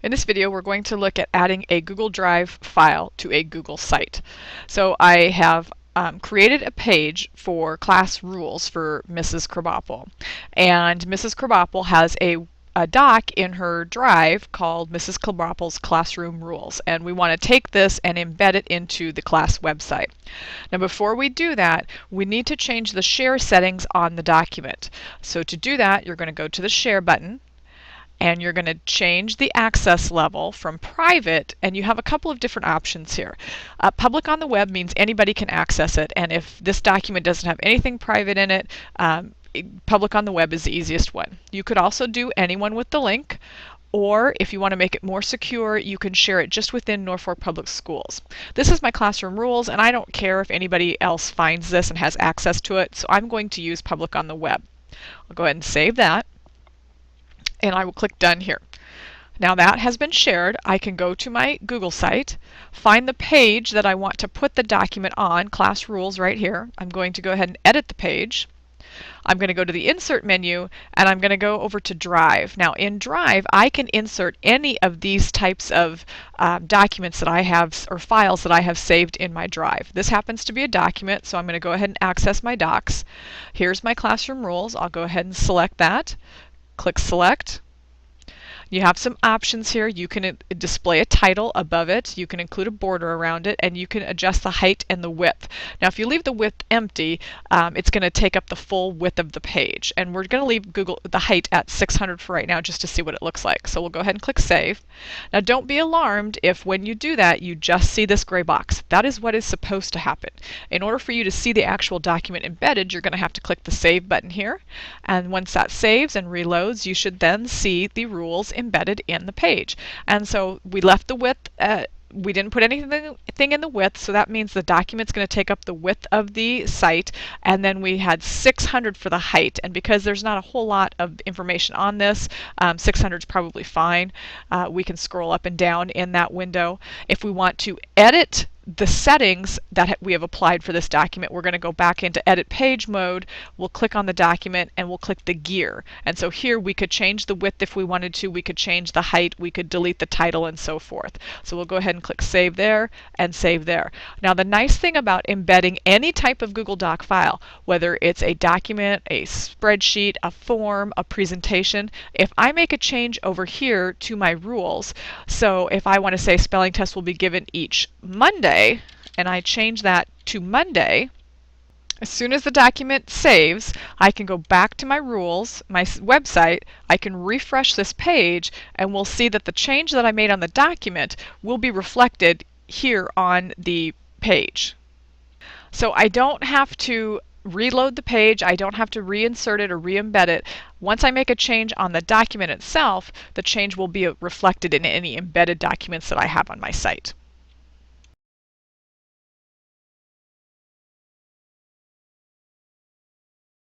In this video, we're going to look at adding a Google Drive file to a Google site. So I have created a page for class rules for Mrs. Krabappel. And Mrs. Krabappel has a doc in her drive called Mrs. Krabappel's Classroom Rules, and we want to take this and embed it into the class website. Now before we do that, we need to change the share settings on the document. So to do that, you're going to go to the share button, and you're going to change the access level from private, and you have a couple of different options here. Public on the web means anybody can access it, and if this document doesn't have anything private in it, public on the web is the easiest one. You could also do anyone with the link, or if you want to make it more secure, you can share it just within Norfolk Public Schools. This is my classroom rules, and I don't care if anybody else finds this and has access to it, so I'm going to use public on the web. I'll go ahead and save that, and I will click Done here. Now that has been shared, I can go to my Google site, find the page that I want to put the document on, class rules right here. I'm going to go ahead and edit the page. I'm going to go to the Insert menu, and I'm going to go over to Drive. Now in Drive, I can insert any of these types of documents that I have, or files that I have saved in my Drive. This happens to be a document, so I'm going to go ahead and access my docs. Here's my classroom rules. I'll go ahead and select that. Click Select. You have some options here. You can display a title above it, you can include a border around it, and you can adjust the height and the width. Now if you leave the width empty, it's going to take up the full width of the page. And we're going to leave the height at 600 for right now just to see what it looks like. So we'll go ahead and click Save. Now don't be alarmed if when you do that you just see this gray box. That is what is supposed to happen. In order for you to see the actual document embedded, you're going to have to click the Save button here. And once that saves and reloads, you should then see the rules embedded in the page. And so we left the width, we didn't put anything in the width, so that means the document's going to take up the width of the site, and then we had 600 for the height. And because there's not a whole lot of information on this, 600 is probably fine. We can scroll up and down in that window. If we want to edit the settings that we have applied for this document, we're going to go back into edit page mode. We'll click on the document and we'll click the gear. And so here we could change the width if we wanted to, we could change the height, we could delete the title, and so forth. So we'll go ahead and click Save there and Save there. Now the nice thing about embedding any type of Google Doc file, whether it's a document, a spreadsheet, a form, a presentation, if I make a change over here to my rules, so if I want to say spelling tests will be given each Monday, and I change that to Monday, as soon as the document saves, I can go back to my rules, my website, I can refresh this page, and we'll see that the change that I made on the document will be reflected here on the page. So I don't have to reload the page, I don't have to reinsert it or re-embed it. Once I make a change on the document itself, the change will be reflected in any embedded documents that I have on my site.